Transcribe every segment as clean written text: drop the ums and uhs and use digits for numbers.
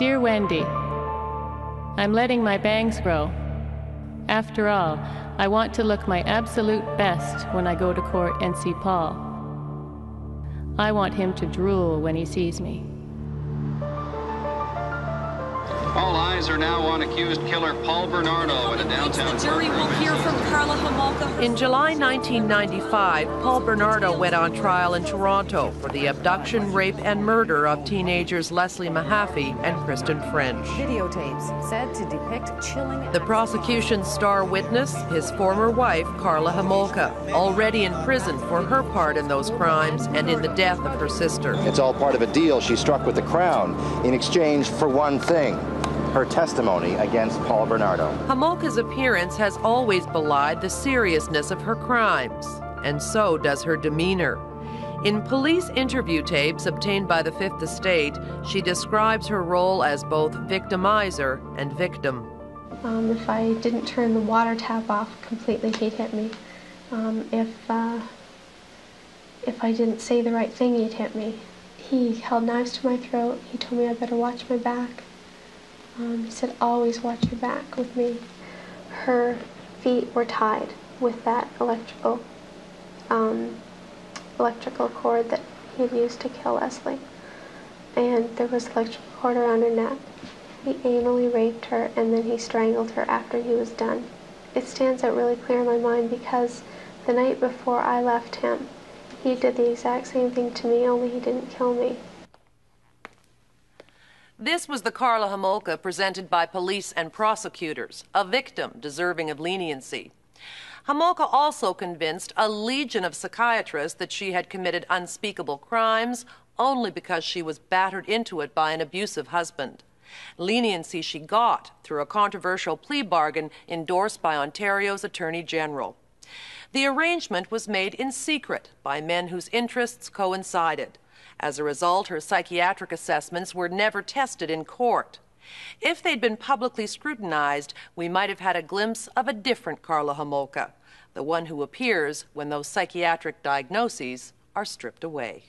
Dear Wendy, I'm letting my bangs grow. After all, I want to look my absolute best when I go to court and see Paul. I want him to drool when he sees me. All eyes are now on accused killer Paul Bernardo in a downtown The jury will hear from Karla Homolka. In July 1995, Paul Bernardo went on trial in Toronto for the abduction, rape, and murder of teenagers Leslie Mahaffey and Kristen French. Videotapes said to depict chilling... The prosecution's star witness, his former wife, Karla Homolka, already in prison for her part in those crimes and in the death of her sister. It's all part of a deal she struck with the Crown in exchange for one thing: her testimony against Paul Bernardo. Homolka's appearance has always belied the seriousness of her crimes, and so does her demeanor. In police interview tapes obtained by the Fifth Estate, she describes her role as both victimizer and victim. If I didn't turn the water tap off completely, he'd hit me. If I didn't say the right thing, he'd hit me. He held knives to my throat. He told me I better watch my back. He said, always watch your back with me. Her feet were tied with that electrical cord that he had used to kill Leslie. And there was electrical cord around her neck. He anally raped her, and then he strangled her after he was done. It stands out really clear in my mind because the night before I left him, he did the exact same thing to me, only he didn't kill me. This was the Karla Homolka presented by police and prosecutors, a victim deserving of leniency. Homolka also convinced a legion of psychiatrists that she had committed unspeakable crimes only because she was battered into it by an abusive husband. Leniency she got through a controversial plea bargain endorsed by Ontario's Attorney General. The arrangement was made in secret by men whose interests coincided. As a result, her psychiatric assessments were never tested in court. If they'd been publicly scrutinized, we might have had a glimpse of a different Karla Homolka, the one who appears when those psychiatric diagnoses are stripped away.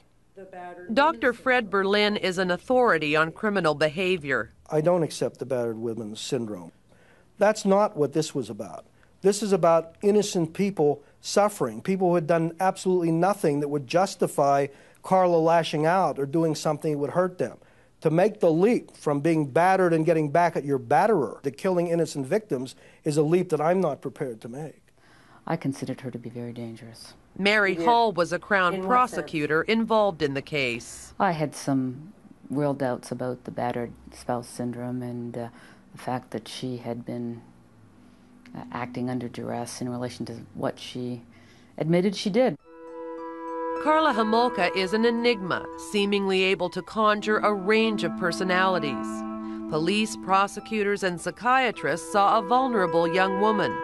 Dr. Fred Berlin is an authority on criminal behavior. I don't accept the battered women's syndrome. That's not what this was about. This is about innocent people suffering, people who had done absolutely nothing that would justify Karla lashing out or doing something that would hurt them. To make the leap from being battered and getting back at your batterer to killing innocent victims is a leap that I'm not prepared to make. I considered her to be very dangerous. Mary Hall was a Crown prosecutor involved in the case. I had some real doubts about the battered spouse syndrome and the fact that she had been acting under duress in relation to what she admitted she did. Karla Homolka is an enigma, seemingly able to conjure a range of personalities. Police, prosecutors, and psychiatrists saw a vulnerable young woman,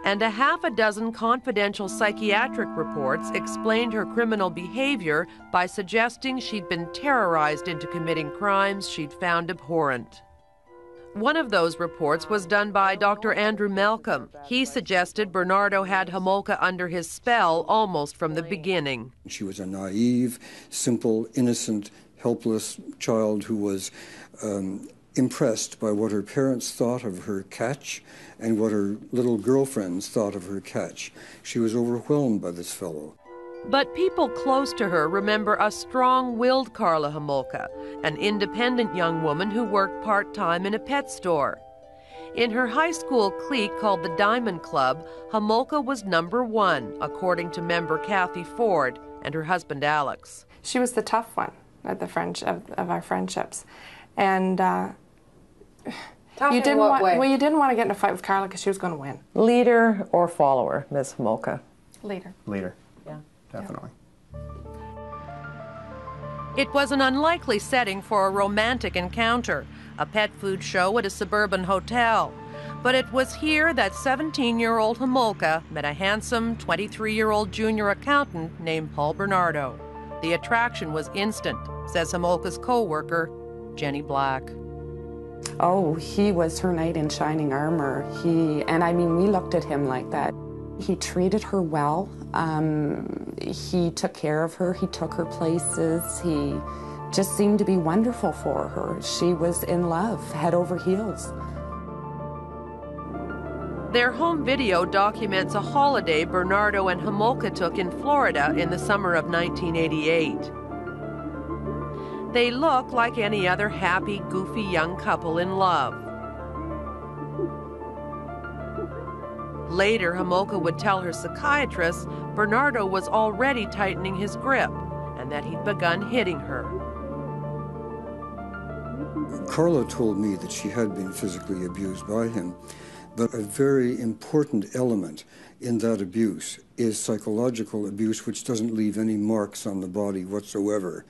and a half a dozen confidential psychiatric reports explained her criminal behavior by suggesting she'd been terrorized into committing crimes she'd found abhorrent. One of those reports was done by Dr. Andrew Malcolm. He suggested Bernardo had Homolka under his spell almost from the beginning. She was a naive, simple, innocent, helpless child who was impressed by what her parents thought of her catch and what her little girlfriends thought of her catch. She was overwhelmed by this fellow. But people close to her remember a strong-willed Karla Homolka, an independent young woman who worked part-time in a pet store. In her high school clique called the Diamond Club, Homolka was #1, according to member Kathy Ford and her husband Alex. She was the tough one of our friendships, and you didn't want to get in a fight with Karla because she was going to win. Leader or follower, Ms. Homolka? Leader. Leader. Yeah. Definitely. It was an unlikely setting for a romantic encounter, a pet food show at a suburban hotel. But it was here that 17-year-old Homolka met a handsome 23-year-old junior accountant named Paul Bernardo. The attraction was instant, says Homolka's co-worker, Jenny Black. Oh, he was her knight in shining armor. And I mean, we looked at him like that. He treated her well. He took care of her. He took her places. He just seemed to be wonderful for her. She was in love, head over heels. Their home video documents a holiday Bernardo and Homolka took in Florida in the summer of 1988. They look like any other happy, goofy young couple in love. Later, Homolka would tell her psychiatrist Bernardo was already tightening his grip and that he'd begun hitting her. Karla told me that she had been physically abused by him, but a very important element in that abuse is psychological abuse, which doesn't leave any marks on the body whatsoever.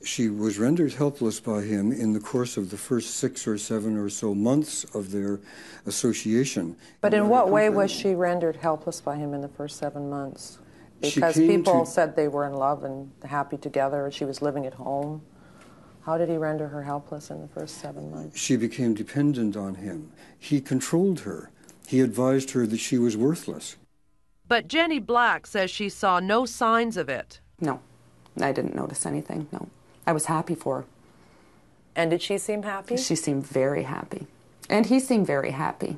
She was rendered helpless by him in the course of the first 6 or 7 or so months of their association. But in what way was she rendered helpless by him in the first 7 months? Because people said they were in love and happy together, and she was living at home. How did he render her helpless in the first 7 months? She became dependent on him. He controlled her. He advised her that she was worthless. But Jenny Black says she saw no signs of it. No, I didn't notice anything, no. I was happy for her. And did she seem happy? She seemed very happy. And he seemed very happy.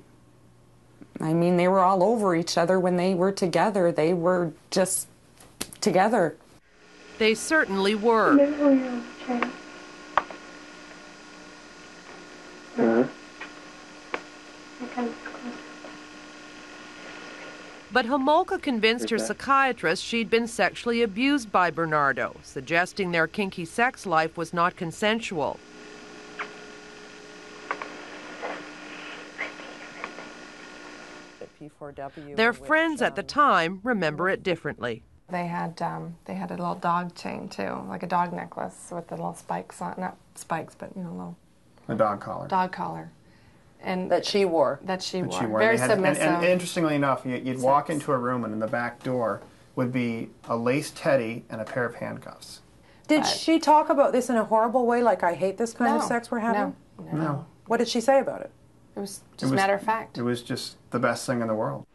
I mean, they were all over each other when they were together. They were just together. They certainly were. But Homolka convinced her psychiatrist she'd been sexually abused by Bernardo, suggesting their kinky sex life was not consensual. Their friends at the time remember it differently. They had a little dog chain too, like a dog necklace with the little spikes on, not spikes, but you know, little. A dog collar. Dog collar. And that she wore. That she wore. Very submissive. And interestingly enough, you'd walk into a room and in the back door would be a lace teddy and a pair of handcuffs. Did she talk about this in a horrible way, like I hate this kind of sex we're having? No. What did she say about it? It was just matter of fact. It was just the best thing in the world.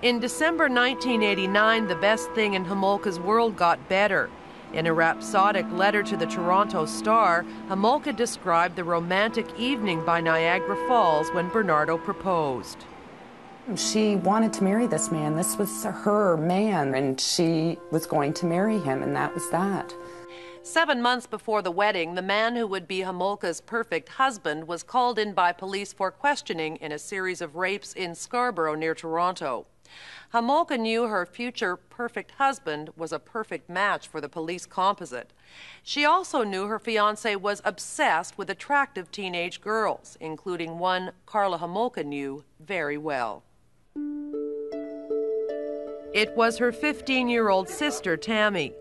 In December 1989, the best thing in Homolka's world got better. In a rhapsodic letter to the Toronto Star, Homolka described the romantic evening by Niagara Falls when Bernardo proposed. She wanted to marry this man. This was her man, and she was going to marry him, and that was that. 7 months before the wedding, the man who would be Homolka's perfect husband was called in by police for questioning in a series of rapes in Scarborough near Toronto. Homolka knew her future perfect husband was a perfect match for the police composite. She also knew her fiancé was obsessed with attractive teenage girls, including one Karla Homolka knew very well. It was her 15-year-old sister, Tammy.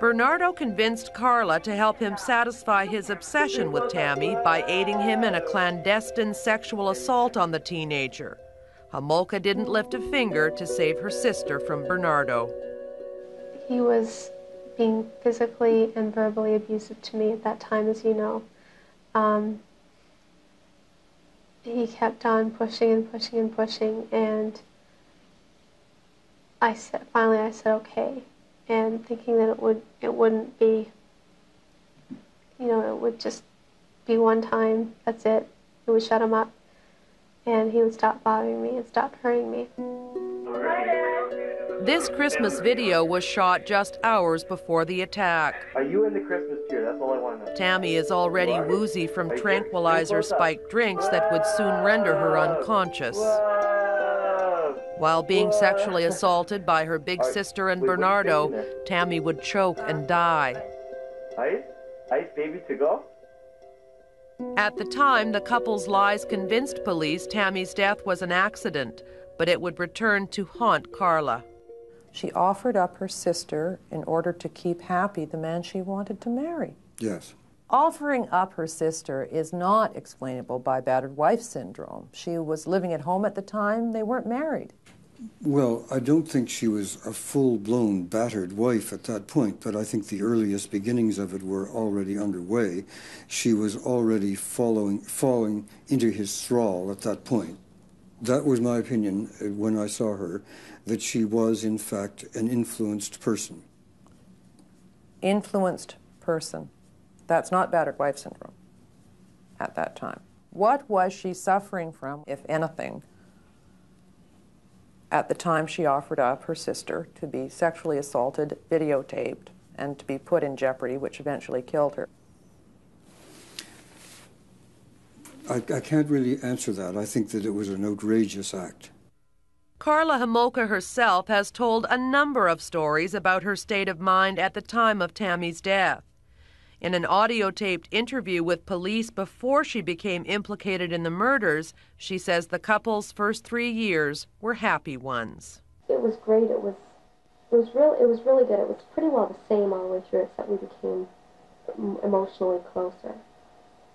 Bernardo convinced Karla to help him satisfy his obsession with Tammy by aiding him in a clandestine sexual assault on the teenager. Homolka didn't lift a finger to save her sister from Bernardo. He was being physically and verbally abusive to me at that time, as you know. He kept on pushing and pushing and pushing, and finally I said okay. And thinking that it wouldn't be, you know, it would just be one time, that's it. It would shut him up, and he would stop bothering me and stop hurting me. This Christmas video was shot just hours before the attack. Are you in the Christmas cheer? That's all I want to know. Tammy is already woozy from tranquilizer-spiked drinks that would soon render her unconscious. While being sexually assaulted by her big sister and Bernardo, Tammy would choke and die. Ice, baby, to go? At the time, the couple's lies convinced police Tammy's death was an accident, but it would return to haunt Karla. She offered up her sister in order to keep happy the man she wanted to marry. Yes. Offering up her sister is not explainable by battered wife syndrome. She was living at home at the time. They weren't married. Well, I don't think she was a full-blown battered wife at that point, but I think the earliest beginnings of it were already underway. She was already falling into his thrall at that point. That was my opinion when I saw her, that she was, in fact, an influenced person. Influenced person. That's not battered wife syndrome at that time. What was she suffering from, if anything, at the time she offered up her sister to be sexually assaulted, videotaped, and to be put in jeopardy, which eventually killed her? I can't really answer that. I think that it was an outrageous act. Karla Homolka herself has told a number of stories about her state of mind at the time of Tammy's death. In an audio-taped interview with police before she became implicated in the murders, she says the couple's first 3 years were happy ones. It was great. It was really good. It was pretty well the same all the way through, except we became emotionally closer.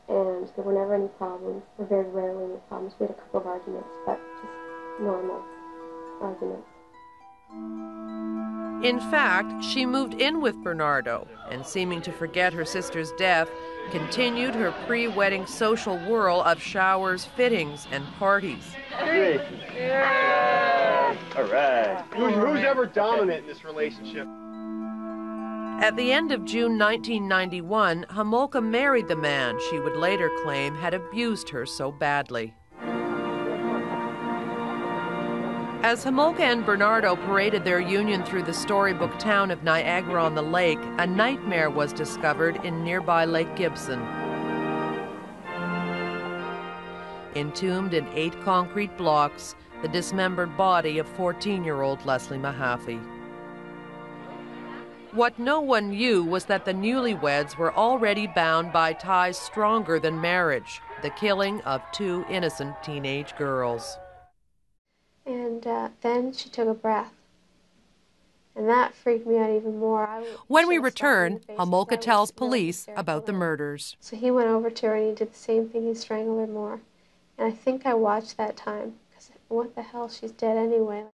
And there were never any problems, or very rarely any problems. We had a couple of arguments, but just normal arguments. In fact, she moved in with Bernardo and, seeming to forget her sister's death, continued her pre-wedding social whirl of showers, fittings, and parties. Yeah. All right. Who's ever dominant in this relationship? At the end of June 1991, Homolka married the man she would later claim had abused her so badly. As Homolka and Bernardo paraded their union through the storybook town of Niagara-on-the-Lake, a nightmare was discovered in nearby Lake Gibson. Entombed in 8 concrete blocks, the dismembered body of 14-year-old Leslie Mahaffey. What no one knew was that the newlyweds were already bound by ties stronger than marriage, the killing of 2 innocent teenage girls. And then she took a breath. And that freaked me out even more. When we return, Homolka tells police about the murders. So he went over to her and he did the same thing. He strangled her more. And I think I watched that time, because what the hell, she's dead anyway.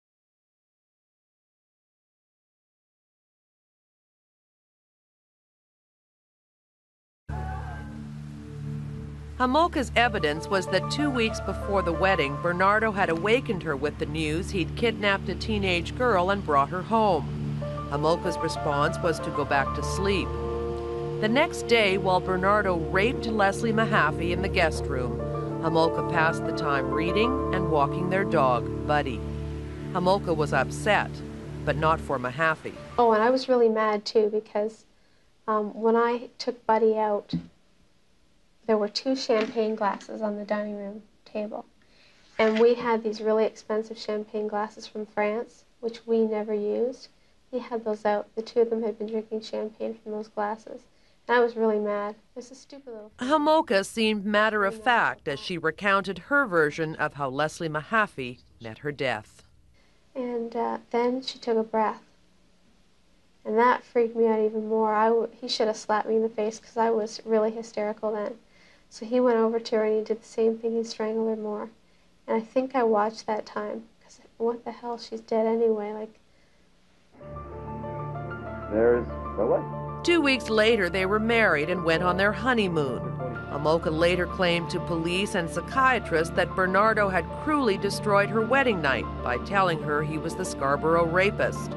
Homolka's evidence was that 2 weeks before the wedding, Bernardo had awakened her with the news he'd kidnapped a teenage girl and brought her home. Homolka's response was to go back to sleep. The next day, while Bernardo raped Leslie Mahaffey in the guest room, Homolka passed the time reading and walking their dog, Buddy. Homolka was upset, but not for Mahaffey. Oh, and I was really mad too, because when I took Buddy out, there were 2 champagne glasses on the dining room table. And we had these really expensive champagne glasses from France, which we never used. He had those out. The 2 of them had been drinking champagne from those glasses. And I was really mad. It was a stupid little thing. Homolka seemed matter-of-fact as she recounted her version of how Leslie Mahaffey met her death. And then she took a breath. And that freaked me out even more. He should have slapped me in the face, because I was really hysterical then. So he went over to her and he did the same thing. He strangled her more. And I think I watched that time, because what the hell, she's dead anyway. Like. There's my wife. 2 weeks later, they were married and went on their honeymoon. Homolka later claimed to police and psychiatrists that Bernardo had cruelly destroyed her wedding night by telling her he was the Scarborough rapist.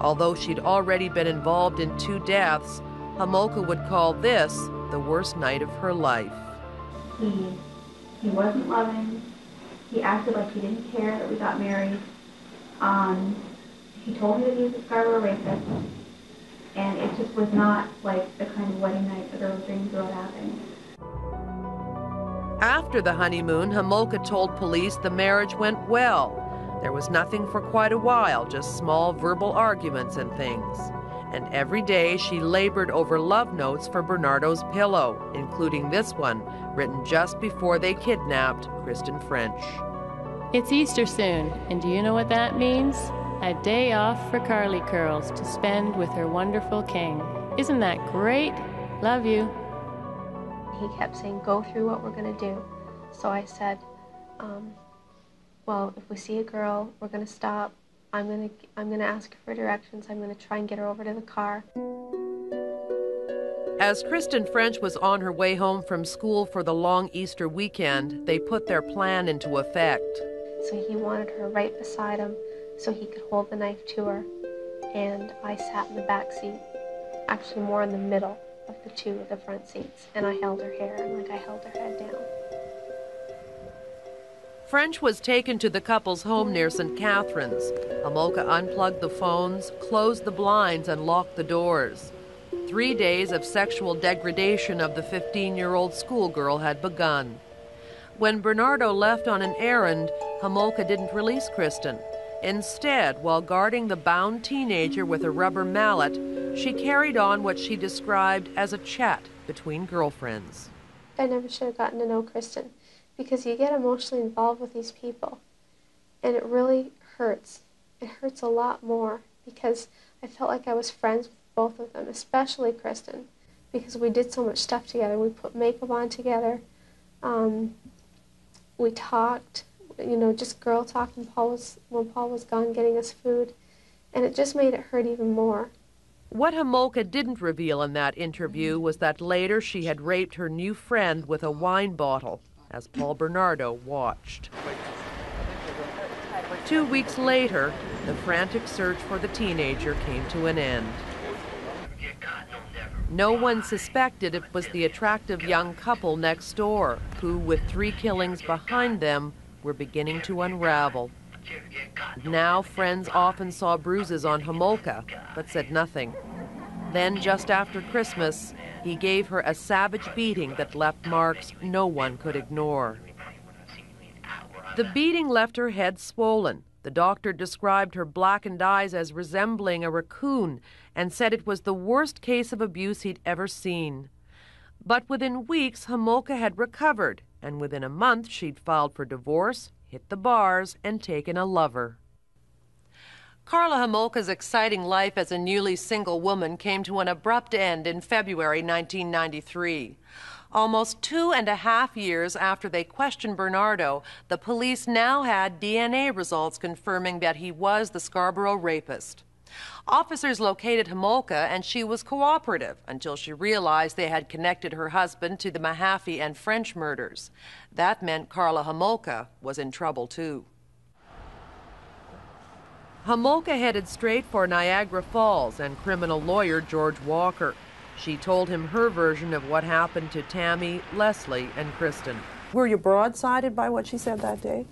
Although she'd already been involved in 2 deaths, Homolka would call this the worst night of her life. He wasn't loving. He acted like he didn't care that we got married. He told me that he was a Scarborough rapist. And it just was not like the kind of wedding night a girl dreams about having. After the honeymoon, Homolka told police the marriage went well. There was nothing for quite a while, just small verbal arguments and things. And every day she labored over love notes for Bernardo's pillow, including this one, written just before they kidnapped Kristen French. It's Easter soon, and do you know what that means? A day off for Carly Curls to spend with her wonderful king. Isn't that great? Love you. He kept saying, go through what we're going to do. So I said, well, if we see a girl, we're going to stop. I'm going to ask her for directions. I'm going to try and get her over to the car. As Kristen French was on her way home from school for the long Easter weekend, they put their plan into effect. so he wanted her right beside him so he could hold the knife to her. And I sat in the back seat, actually more in the middle of the two of the front seats, and I held her hair and I held her head down. French was taken to the couple's home near St. Catharines. Homolka unplugged the phones, closed the blinds, and locked the doors. 3 days of sexual degradation of the 15-year-old schoolgirl had begun. When Bernardo left on an errand, Homolka didn't release Kristen. Instead, while guarding the bound teenager with a rubber mallet, she carried on what she described as a chat between girlfriends. I never should have gotten to know Kristen, because you get emotionally involved with these people, and it really hurts. It hurts a lot more, because I felt like I was friends with both of them, especially Kristen, because we did so much stuff together. We put makeup on together. We talked, you know, just girl talk when Paul was gone getting us food, and it just made it hurt even more. What Homolka didn't reveal in that interview was that later she had raped her new friend with a wine bottle, as Paul Bernardo watched. 2 weeks later, the frantic search for the teenager came to an end. No one suspected it was the attractive young couple next door, who, with 3 killings behind them, were beginning to unravel. Now, friends often saw bruises on Homolka, but said nothing. Then, just after Christmas, he gave her a savage beating that left marks no one could ignore. The beating left her head swollen. The doctor described her blackened eyes as resembling a raccoon and said it was the worst case of abuse he'd ever seen. But within weeks, Homolka had recovered, and within a month she'd filed for divorce, hit the bars, and taken a lover. Karla Homolka's exciting life as a newly single woman came to an abrupt end in February 1993. Almost 2.5 years after they questioned Bernardo, the police now had DNA results confirming that he was the Scarborough rapist. Officers located Homolka, and she was cooperative until she realized they had connected her husband to the Mahaffey and French murders. That meant Karla Homolka was in trouble, too. Homolka headed straight for Niagara Falls and criminal lawyer George Walker. She told him her version of what happened to Tammy, Leslie, and Kristen. Were you broadsided by what she said that day?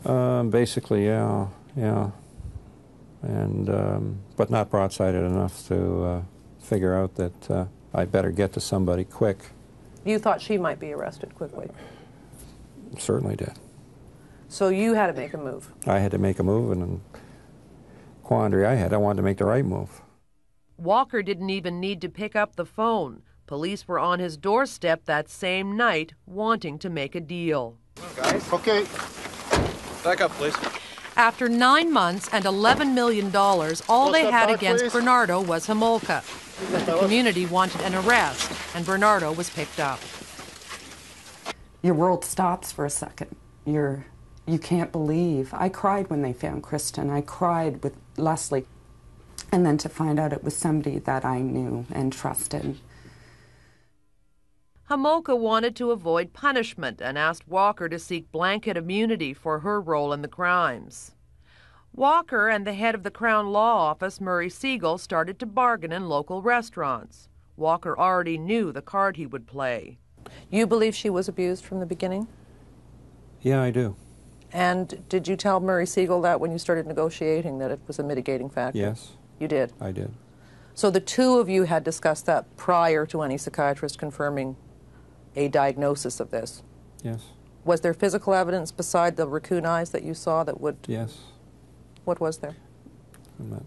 Basically, yeah. And but not broadsided enough to figure out that I'd better get to somebody quick. You thought she might be arrested quickly? Certainly did. So you had to make a move? I had to make a move, and the quandary I wanted to make the right move. Walker didn't even need to pick up the phone. Police were on his doorstep that same night, wanting to make a deal. Guys? Okay. Back up, please. After 9 months and $11 million, all they had against please. Bernardo was Homolka. But the community wanted an arrest, and Bernardo was picked up. Your world stops for a second. You can't believe. I cried when they found Kristen. I cried with Leslie. And then to find out it was somebody that I knew and trusted. Homolka wanted to avoid punishment and asked Walker to seek blanket immunity for her role in the crimes. Walker and the head of the Crown Law Office, Murray Siegel, started to bargain in local restaurants. Walker already knew the card he would play. You believe she was abused from the beginning? Yeah, I do. And did you tell Murray Siegel that when you started negotiating, that it was a mitigating factor? Yes. You did? I did. So the two of you had discussed that prior to any psychiatrist confirming a diagnosis of this? Yes. Was there physical evidence beside the raccoon eyes that you saw that would... Yes. What was there? I'm not...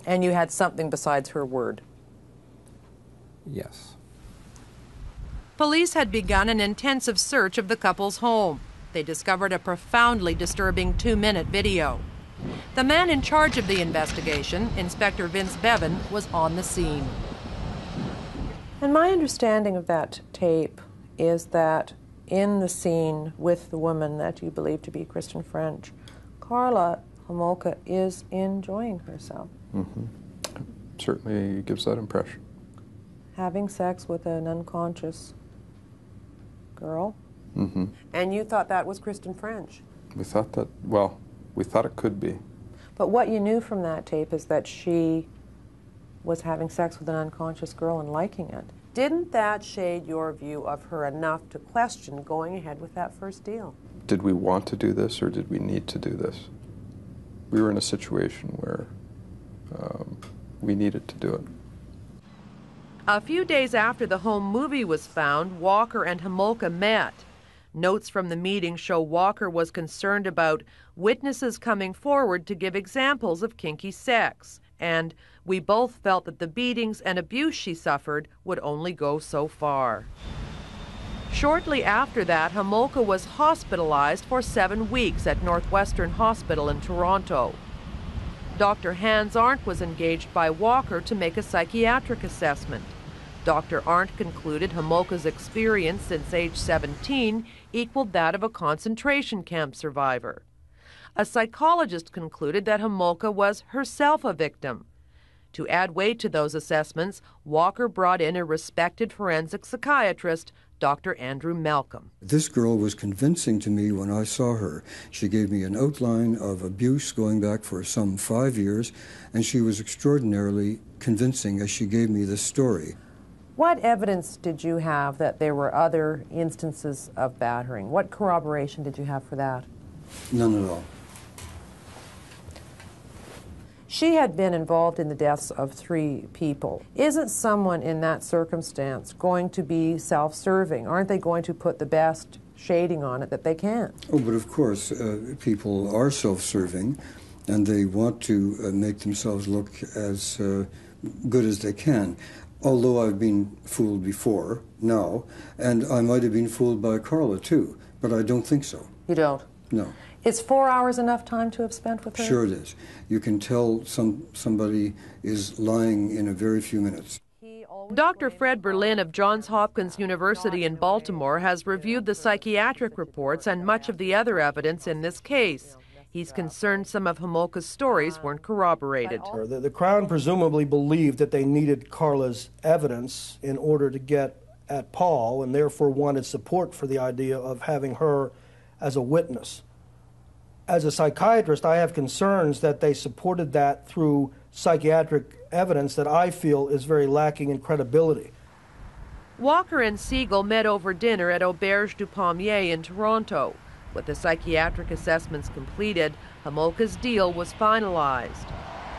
And you had something besides her word? Yes. Police had begun an intensive search of the couple's home. They discovered a profoundly disturbing 2-minute video. The man in charge of the investigation, Inspector Vince Bevan, was on the scene. And my understanding of that tape is that in the scene with the woman that you believe to be Kristen French, Karla Homolka is enjoying herself. Mm-hmm. Certainly gives that impression. Having sex with an unconscious girl? Mm-hmm. And you thought that was Kristen French. We thought that, well, we thought it could be. But what you knew from that tape is that she was having sex with an unconscious girl and liking it. Didn't that shade your view of her enough to question going ahead with that first deal? Did we want to do this or did we need to do this? We were in a situation where we needed to do it. A few days after the home movie was found, Walker and Homolka met. Notes from the meeting show Walker was concerned about witnesses coming forward to give examples of kinky sex, and we both felt that the beatings and abuse she suffered would only go so far. Shortly after that, Homolka was hospitalized for 7 weeks at Northwestern Hospital in Toronto. Dr. Hans Arndt was engaged by Walker to make a psychiatric assessment. Dr. Arndt concluded Homolka's experience since age 17 equaled that of a concentration camp survivor. A psychologist concluded that Homolka was herself a victim. To add weight to those assessments, Walker brought in a respected forensic psychiatrist, Dr. Andrew Malcolm. This girl was convincing to me when I saw her. She gave me an outline of abuse going back for some 5 years, and she was extraordinarily convincing as she gave me this story. What evidence did you have that there were other instances of battering? What corroboration did you have for that? None at all. She had been involved in the deaths of 3 people. Isn't someone in that circumstance going to be self-serving? Aren't they going to put the best shading on it that they can? Oh, but of course, people are self-serving, and they want to make themselves look as good as they can. Although I've been fooled before, now, and I might have been fooled by Karla too, but I don't think so. You don't? No. Is 4 hours enough time to have spent with her? Sure it is. You can tell somebody is lying in a very few minutes. Dr. Fred Berlin of Johns Hopkins University in Baltimore has reviewed the psychiatric reports and much of the other evidence in this case. He's concerned some of Homolka's stories weren't corroborated. The Crown presumably believed that they needed Karla's evidence in order to get at Paul, and therefore wanted support for the idea of having her as a witness. As a psychiatrist, I have concerns that they supported that through psychiatric evidence that I feel is very lacking in credibility. Walker and Siegel met over dinner at Auberge du Pommier in Toronto. With the psychiatric assessments completed, Homolka's deal was finalized.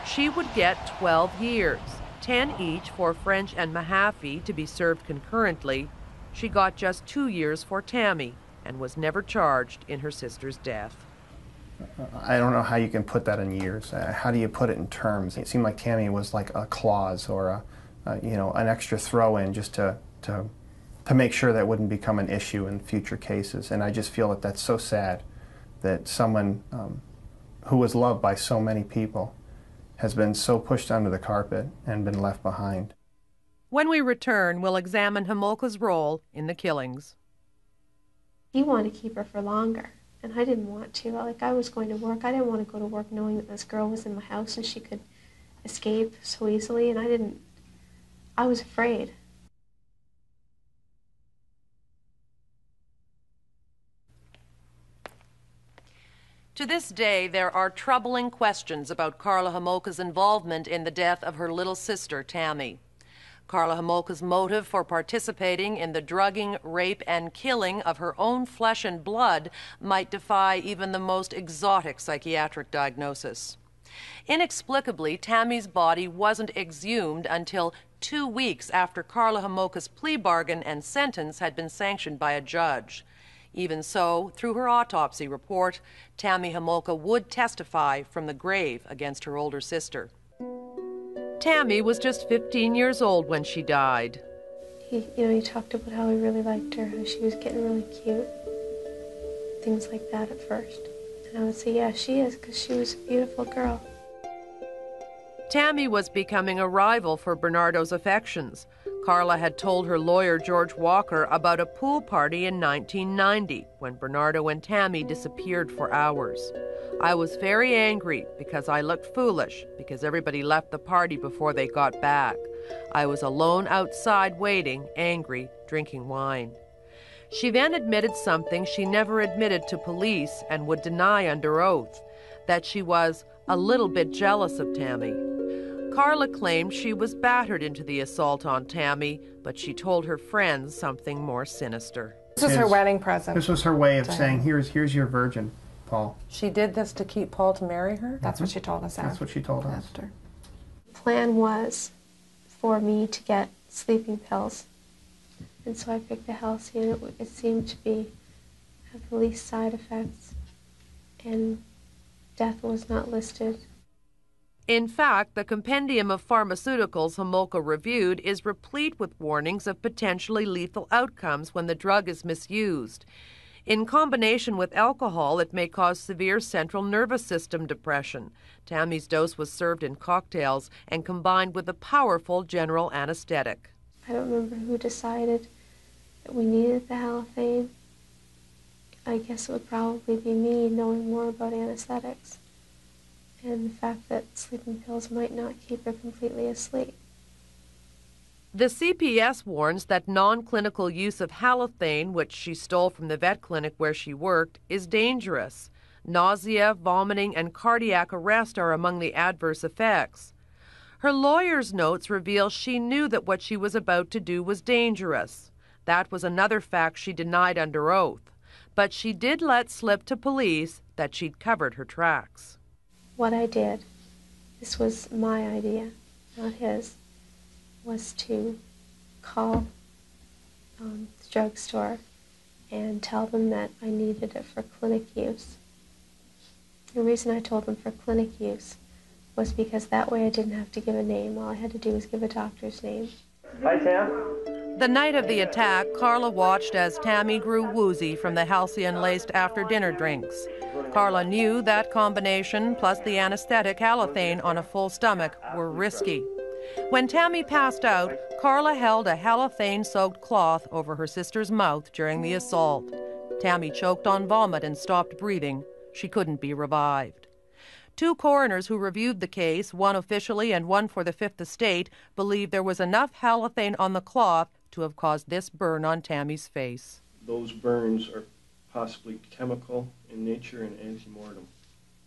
She would get 12 years, 10 each for French and Mahaffey to be served concurrently. She got just 2 years for Tammy and was never charged in her sister's death. I don't know how you can put that in years. How do you put it in terms? It seemed like Tammy was like a clause or an extra throw-in just to make sure that wouldn't become an issue in future cases. And I just feel that that's so sad that someone who was loved by so many people has been so pushed under the carpet and been left behind. When we return, we'll examine Homolka's role in the killings. He wanted to keep her for longer, and I didn't want to. Like, I was going to work. I didn't want to go to work knowing that this girl was in my house and she could escape so easily, and I was afraid. To this day, there are troubling questions about Karla Homolka's involvement in the death of her little sister, Tammy. Karla Homolka's motive for participating in the drugging, rape, and killing of her own flesh and blood might defy even the most exotic psychiatric diagnosis. Inexplicably, Tammy's body wasn't exhumed until 2 weeks after Karla Homolka's plea bargain and sentence had been sanctioned by a judge. Even so, through her autopsy report, Tammy Homolka would testify from the grave against her older sister. Tammy was just 15 years old when she died. He talked about how he really liked her, how she was getting really cute, things like that at first. And I would say, yeah, she is, because she was a beautiful girl. Tammy was becoming a rival for Bernardo's affections. Karla had told her lawyer, George Walker, about a pool party in 1990 when Bernardo and Tammy disappeared for hours. I was very angry because I looked foolish because everybody left the party before they got back. I was alone outside waiting, angry, drinking wine. She then admitted something she never admitted to police and would deny under oath, that she was a little bit jealous of Tammy. Karla claimed she was battered into the assault on Tammy, but she told her friends something more sinister. This was her wedding present. This was her way of saying, here's your virgin, Paul. She did this to keep Paul to marry her? That's what she told us after. That's what she told us. After. The plan was for me to get sleeping pills. And so I picked the Halcyon. It seemed to have the least side effects, and death was not listed. In fact, the compendium of pharmaceuticals Homolka reviewed is replete with warnings of potentially lethal outcomes when the drug is misused. In combination with alcohol, it may cause severe central nervous system depression. Tammy's dose was served in cocktails and combined with a powerful general anesthetic. I don't remember who decided that we needed the halothane. I guess it would probably be me, knowing more about anesthetics and the fact that sleeping pills might not keep her completely asleep. The CPS warns that non-clinical use of halothane, which she stole from the vet clinic where she worked, is dangerous. Nausea, vomiting, and cardiac arrest are among the adverse effects. Her lawyer's notes reveal she knew that what she was about to do was dangerous. That was another fact she denied under oath. But she did let slip to police that she'd covered her tracks. What I did, this was my idea, not his, was to call the drugstore and tell them that I needed it for clinic use. The reason I told them for clinic use was because that way I didn't have to give a name. All I had to do was give a doctor's name. Hi, Tam. The night of the attack, Karla watched as Tammy grew woozy from the halcyon-laced after-dinner drinks. Karla knew that combination, plus the anesthetic halothane on a full stomach, were risky. When Tammy passed out, Karla held a halothane-soaked cloth over her sister's mouth during the assault. Tammy choked on vomit and stopped breathing. She couldn't be revived. Two coroners who reviewed the case, one officially and one for the Fifth Estate, believe there was enough halothane on the cloth to have caused this burn on Tammy's face. Those burns are possibly chemical in nature and antemortem.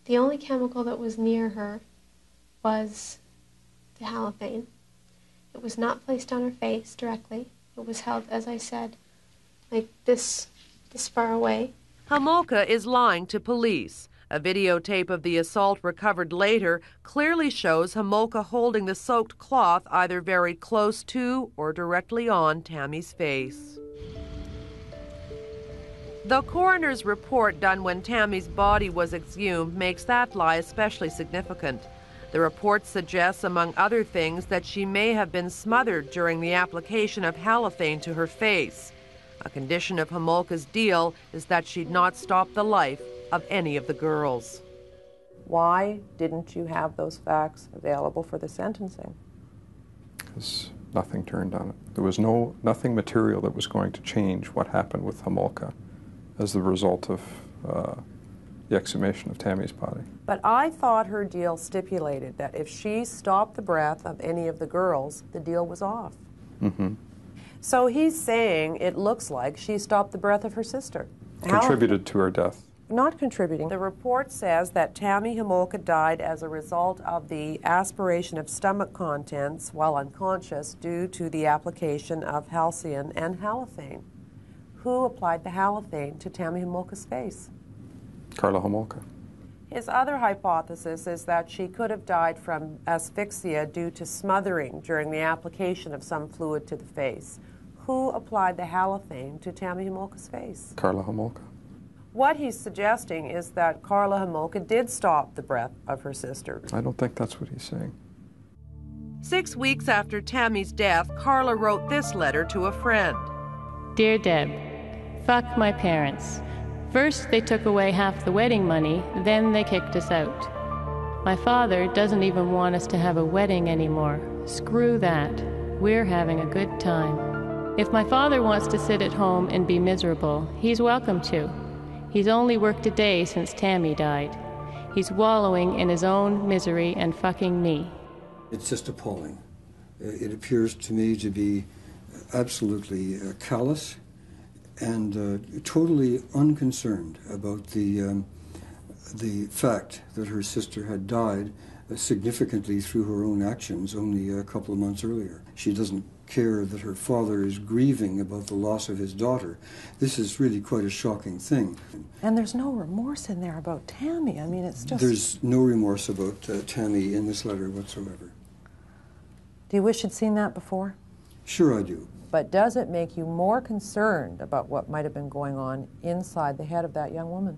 The only chemical that was near her was the halothane. It was not placed on her face directly. It was held, as I said, like this far away. Homolka is lying to police. A videotape of the assault recovered later clearly shows Homolka holding the soaked cloth either very close to or directly on Tammy's face. The coroner's report done when Tammy's body was exhumed makes that lie especially significant. The report suggests, among other things, that she may have been smothered during the application of halothane to her face. A condition of Homolka's deal is that she'd not stop the life of any of the girls. Why didn't you have those facts available for the sentencing? Because nothing turned on it. There was nothing material that was going to change what happened with Homolka as the result of the exhumation of Tammy's body. But I thought her deal stipulated that if she stopped the breath of any of the girls, the deal was off. Mm-hmm. So he's saying it looks like she stopped the breath of her sister. Contributed to her death. Not contributing. The report says that Tammy Homolka died as a result of the aspiration of stomach contents while unconscious due to the application of halcyon and halothane. Who applied the halothane to Tammy Homolka's face? Karla Homolka. His other hypothesis is that she could have died from asphyxia due to smothering during the application of some fluid to the face. Who applied the halothane to Tammy Homolka's face? Karla Homolka. What he's suggesting is that Karla Homolka did stop the breath of her sister. I don't think that's what he's saying. 6 weeks after Tammy's death, Karla wrote this letter to a friend. Dear Deb, fuck my parents. First they took away half the wedding money, then they kicked us out. My father doesn't even want us to have a wedding anymore. Screw that. We're having a good time. If my father wants to sit at home and be miserable, he's welcome to. He's only worked a day since Tammy died. He's wallowing in his own misery and fucking me. It's just appalling. It appears to me to be absolutely callous and totally unconcerned about the fact that her sister had died significantly through her own actions only a couple of months earlier. She doesn't care that her father is grieving about the loss of his daughter. This is really quite a shocking thing. And there's no remorse in there about Tammy. I mean, it's just... There's no remorse about Tammy in this letter whatsoever. Do you wish you'd seen that before? Sure I do. But does it make you more concerned about what might have been going on inside the head of that young woman?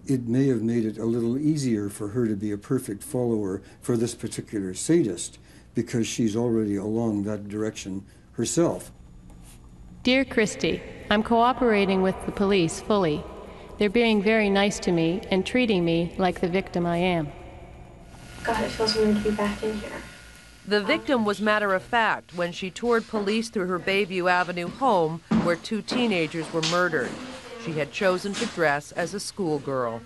It may have made it a little easier for her to be a perfect follower for this particular sadist, because she's already along that direction herself. Dear Christy, I'm cooperating with the police fully. They're being very nice to me and treating me like the victim I am. God, it feels weird to be back in here. The victim was matter-of-fact when she toured police through her Bayview Avenue home where 2 teenagers were murdered. She had chosen to dress as a schoolgirl.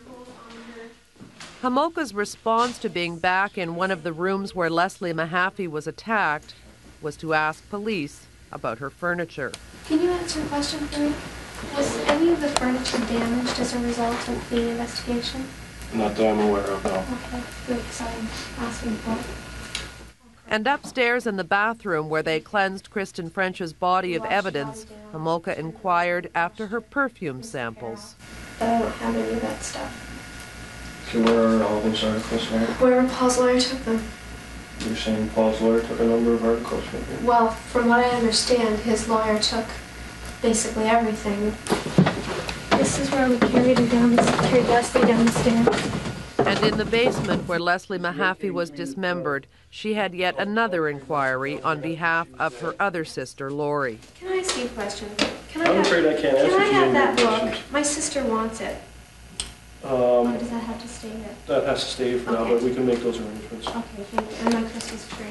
Homolka's response to being back in one of the rooms where Leslie Mahaffey was attacked was to ask police about her furniture. Can you answer a question for me? Was any of the furniture damaged as a result of the investigation? Not that I'm aware of, no. Okay, good, because I'm asking for it. And upstairs in the bathroom where they cleansed Kristen French's body of evidence, Homolka inquired after her perfume samples. But I don't have any of that stuff. So where are all those articles now? Wherever Paul's lawyer took them. You're saying Paul's lawyer took a number of articles from you? Well, from what I understand, his lawyer took basically everything. This is where we carried Leslie down the stairs. And in the basement where Leslie Mahaffey was dismembered, she had yet another inquiry on behalf of her other sister, Lori. Can I ask you a question? I'm afraid I can't answer you. Can I have that book? My sister wants it. Or does that have to stay here? That has to stay for now, but we can make those arrangements. Okay, thank you. And my Christmas tree.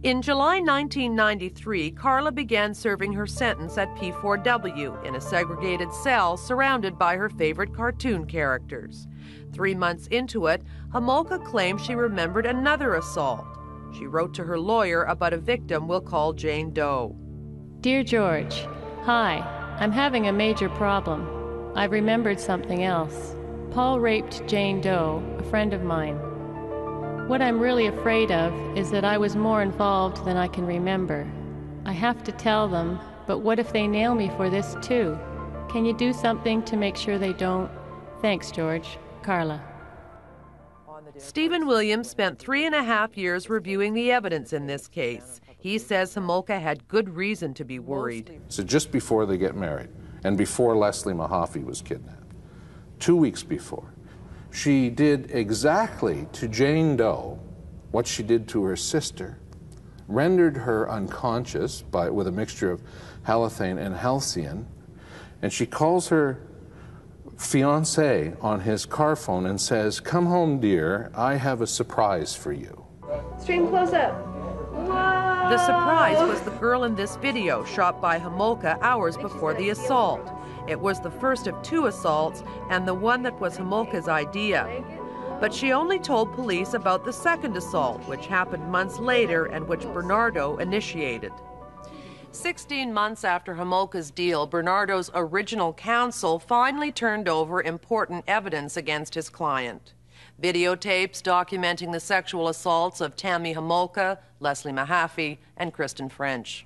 In July 1993, Karla began serving her sentence at P4W in a segregated cell surrounded by her favorite cartoon characters. 3 months into it, Homolka claimed she remembered another assault. She wrote to her lawyer about a victim we'll call Jane Doe. Dear George, hi, I'm having a major problem. I've remembered something else. Paul raped Jane Doe, a friend of mine. What I'm really afraid of is that I was more involved than I can remember. I have to tell them, but what if they nail me for this too? Can you do something to make sure they don't? Thanks, George. Karla. Stephen Williams spent 3.5 years reviewing the evidence in this case. He says Homolka had good reason to be worried. So just before they get married, and before Leslie Mahaffey was kidnapped, 2 weeks before, she did exactly to Jane Doe what she did to her sister, rendered her unconscious with a mixture of halothane and halcyon, and she calls her fiancé on his car phone and says, "Come home, dear, I have a surprise for you." Stream close up. Whoa. The surprise was the girl in this video shot by Homolka hours before the assault. It was the first of 2 assaults and the one that was Homolka's idea. But she only told police about the second assault, which happened months later and which Bernardo initiated. 16 months after Homolka's deal, Bernardo's original counsel finally turned over important evidence against his client. Videotapes documenting the sexual assaults of Tammy Homolka, Leslie Mahaffey, and Kristen French.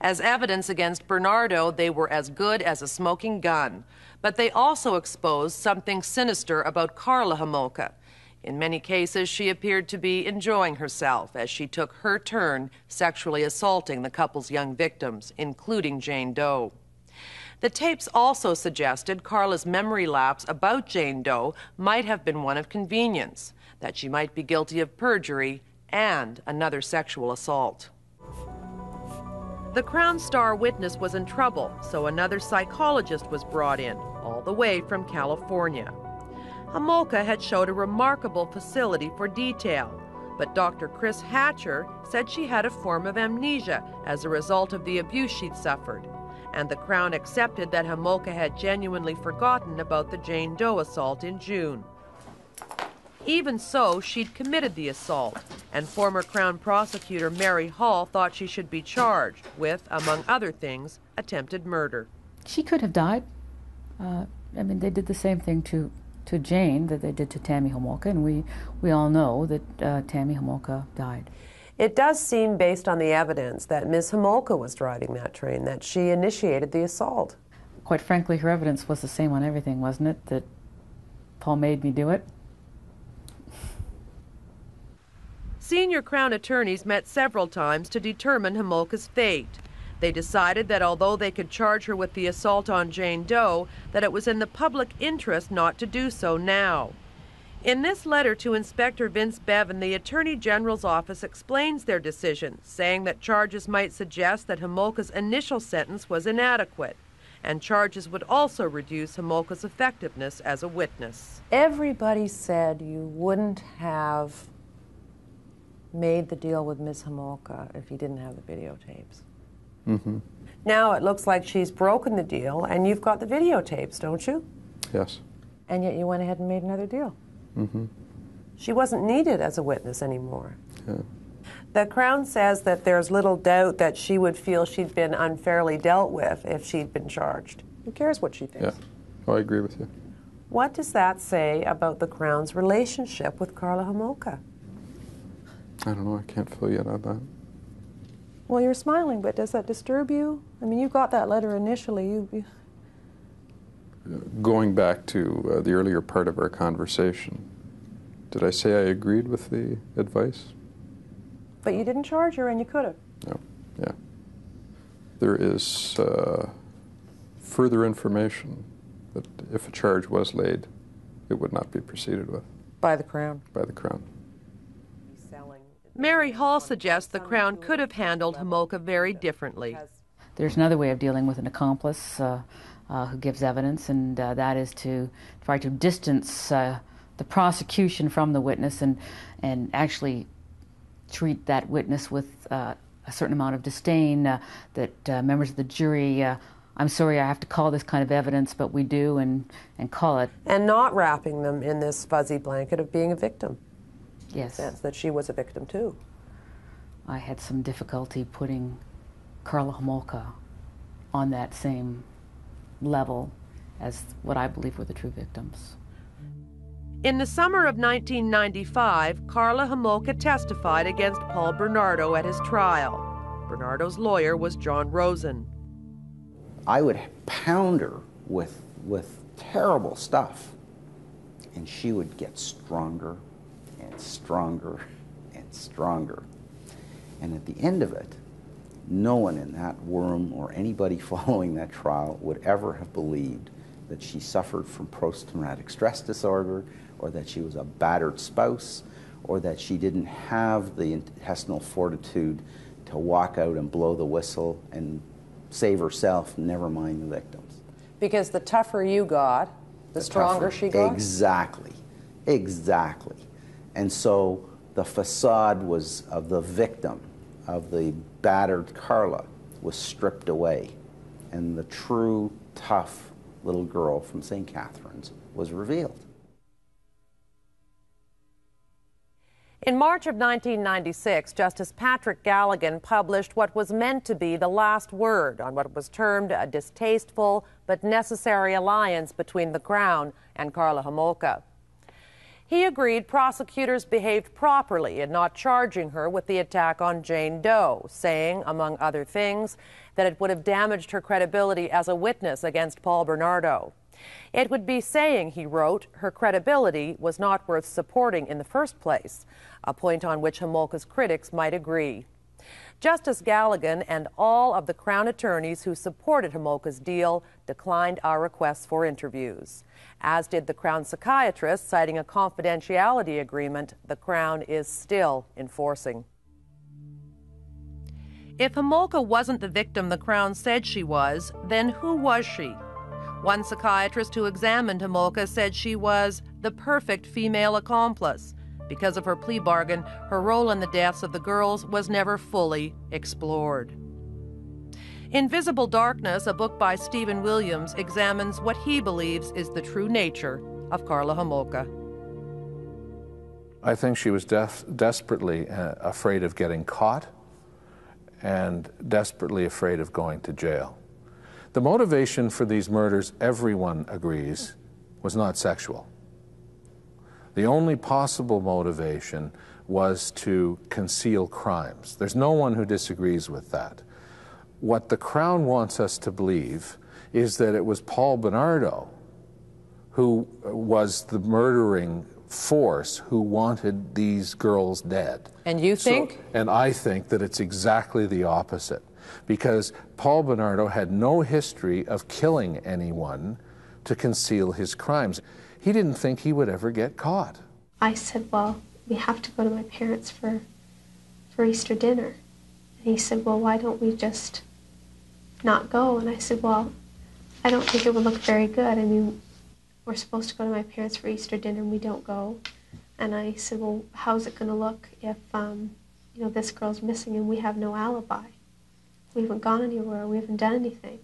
As evidence against Bernardo, they were as good as a smoking gun, but they also exposed something sinister about Karla Homolka. In many cases, she appeared to be enjoying herself as she took her turn sexually assaulting the couple's young victims, including Jane Doe. The tapes also suggested Karla's memory lapse about Jane Doe might have been one of convenience, that she might be guilty of perjury and another sexual assault. The Crown star witness was in trouble, so another psychologist was brought in, all the way from California. Homolka had showed a remarkable facility for detail, but Dr. Chris Hatcher said she had a form of amnesia as a result of the abuse she'd suffered, and the Crown accepted that Homolka had genuinely forgotten about the Jane Doe assault in June. Even so, she'd committed the assault, and former Crown Prosecutor Mary Hall thought she should be charged with, among other things, attempted murder. She could have died. I mean, they did the same thing to Jane that they did to Tammy Homolka, and we all know that Tammy Homolka died. It does seem, based on the evidence, that Ms. Homolka was driving that train, that she initiated the assault. Quite frankly, her evidence was the same on everything, wasn't it? That Paul made me do it. Senior Crown attorneys met several times to determine Homolka's fate. They decided that although they could charge her with the assault on Jane Doe, that it was in the public interest not to do so now. In this letter to Inspector Vince Bevan, the Attorney General's office explains their decision, saying that charges might suggest that Homolka's initial sentence was inadequate, and charges would also reduce Homolka's effectiveness as a witness. Everybody said you wouldn't have made the deal with Ms. Homolka if you didn't have the videotapes. Mm-hmm. Now it looks like she's broken the deal, and you've got the videotapes, don't you? Yes. And yet you went ahead and made another deal. Mm-hmm. She wasn't needed as a witness anymore. Yeah. The Crown says that there's little doubt that she would feel she'd been unfairly dealt with if she'd been charged. Who cares what she thinks? Yeah. Oh, I agree with you. What does that say about the Crown's relationship with Karla Homolka? I don't know. I can't fill you in on that. Well, you're smiling, but does that disturb you? I mean, you got that letter initially. Going back to the earlier part of our conversation, did I say I agreed with the advice? But you didn't charge her, and you could have. No, yeah. There is further information that if a charge was laid, it would not be proceeded with. By the Crown? By the Crown. Mary Hall suggests the Crown could have handled Homolka very differently. There's another way of dealing with an accomplice who gives evidence, and that is to try to distance the prosecution from the witness and actually treat that witness with a certain amount of disdain, that members of the jury, I'm sorry I have to call this kind of evidence, but we do, and call it. And not wrapping them in this fuzzy blanket of being a victim. Yes. In the sense that she was a victim too. I had some difficulty putting Karla Homolka on that same level as what I believe were the true victims. In the summer of 1995, Karla Homolka testified against Paul Bernardo at his trial. Bernardo's lawyer was John Rosen. I would pound her with terrible stuff, and she would get stronger and stronger and stronger. And at the end of it, no one in that room or anybody following that trial would ever have believed that she suffered from post-traumatic stress disorder, or that she was a battered spouse, or that she didn't have the intestinal fortitude to walk out and blow the whistle and save herself, never mind the victims. Because the tougher you got, the stronger she got? Exactly. Exactly. And so the facade was of the victim, of the battered Karla, was stripped away. And the true, tough little girl from St. Catharines was revealed. In March of 1996, Justice Patrick Galligan published what was meant to be the last word on what was termed a distasteful but necessary alliance between the Crown and Karla Homolka. He agreed prosecutors behaved properly in not charging her with the attack on Jane Doe, saying, among other things, that it would have damaged her credibility as a witness against Paul Bernardo. It would be saying, he wrote, her credibility was not worth supporting in the first place, a point on which Homolka's critics might agree. Justice Galligan and all of the Crown attorneys who supported Homolka's deal declined our requests for interviews, as did the Crown psychiatrist, citing a confidentiality agreement the Crown is still enforcing. If Homolka wasn't the victim the Crown said she was, then who was she? One psychiatrist who examined Homolka said she was the perfect female accomplice. Because of her plea bargain, her role in the deaths of the girls was never fully explored. Invisible Darkness, a book by Stephen Williams, examines what he believes is the true nature of Karla Homolka. I think she was desperately afraid of getting caught and desperately afraid of going to jail. The motivation for these murders, everyone agrees, was not sexual. The only possible motivation was to conceal crimes. There's no one who disagrees with that. What the Crown wants us to believe is that it was Paul Bernardo who was the murdering force who wanted these girls dead. And you think? And I think that it's exactly the opposite, because Paul Bernardo had no history of killing anyone to conceal his crimes. He didn't think he would ever get caught. I said, well, we have to go to my parents for Easter dinner. And he said, well, why don't we just not go? And I said, well, I don't think it would look very good. I mean, we're supposed to go to my parents for Easter dinner and we don't go. And I said, well, how's it going to look if, you know, this girl's missing and we have no alibi? We haven't gone anywhere, we haven't done anything.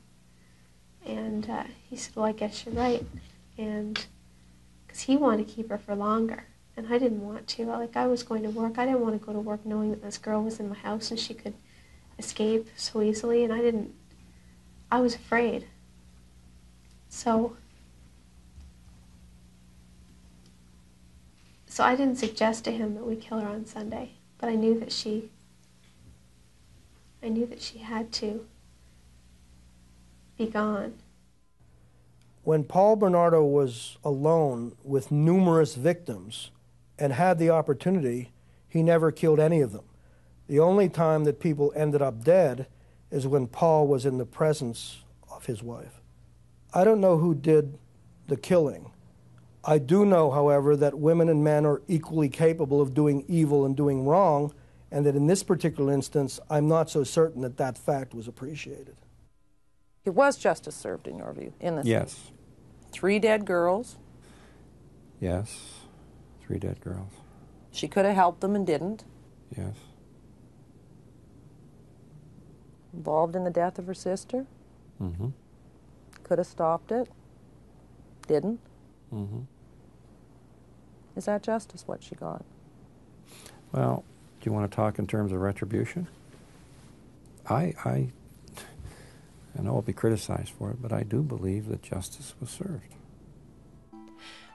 And he said, well, I guess you're right. And because he wanted to keep her for longer. And I didn't want to. Like, I was going to work. I didn't want to go to work knowing that this girl was in my house and she could escape so easily. And I was afraid. So I didn't suggest to him that we kill her on Sunday, but I knew that she had to be gone. When Paul Bernardo was alone with numerous victims and had the opportunity, he never killed any of them. The only time that people ended up dead is when Paul was in the presence of his wife. I don't know who did the killing. I do know, however, that women and men are equally capable of doing evil and doing wrong, and that in this particular instance, I'm not so certain that that fact was appreciated. It was justice served, in your view, in this Yes. case. 3 dead girls. Yes. 3 dead girls. She could have helped them and didn't. Yes. Involved in the death of her sister. Mm-hmm. Could have stopped it. Didn't. Mm-hmm. Is that justice, what she got? Well, do you want to talk in terms of retribution? I know I'll be criticized for it, but I do believe that justice was served.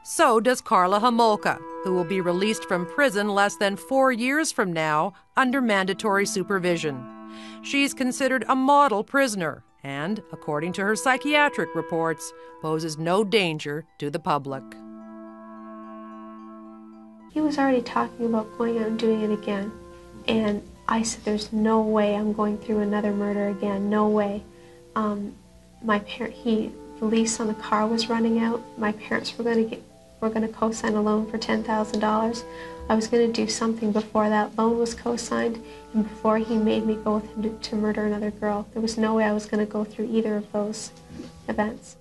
So does Karla Homolka, who will be released from prison less than 4 years from now under mandatory supervision. She's considered a model prisoner and, according to her psychiatric reports, poses no danger to the public. He was already talking about going out and doing it again. And I said, there's no way I'm going through another murder again, no way. The lease on the car was running out. My parents were going to co-sign a loan for $10,000. I was going to do something before that loan was co-signed and before he made me go with him to murder another girl. There was no way I was going to go through either of those events.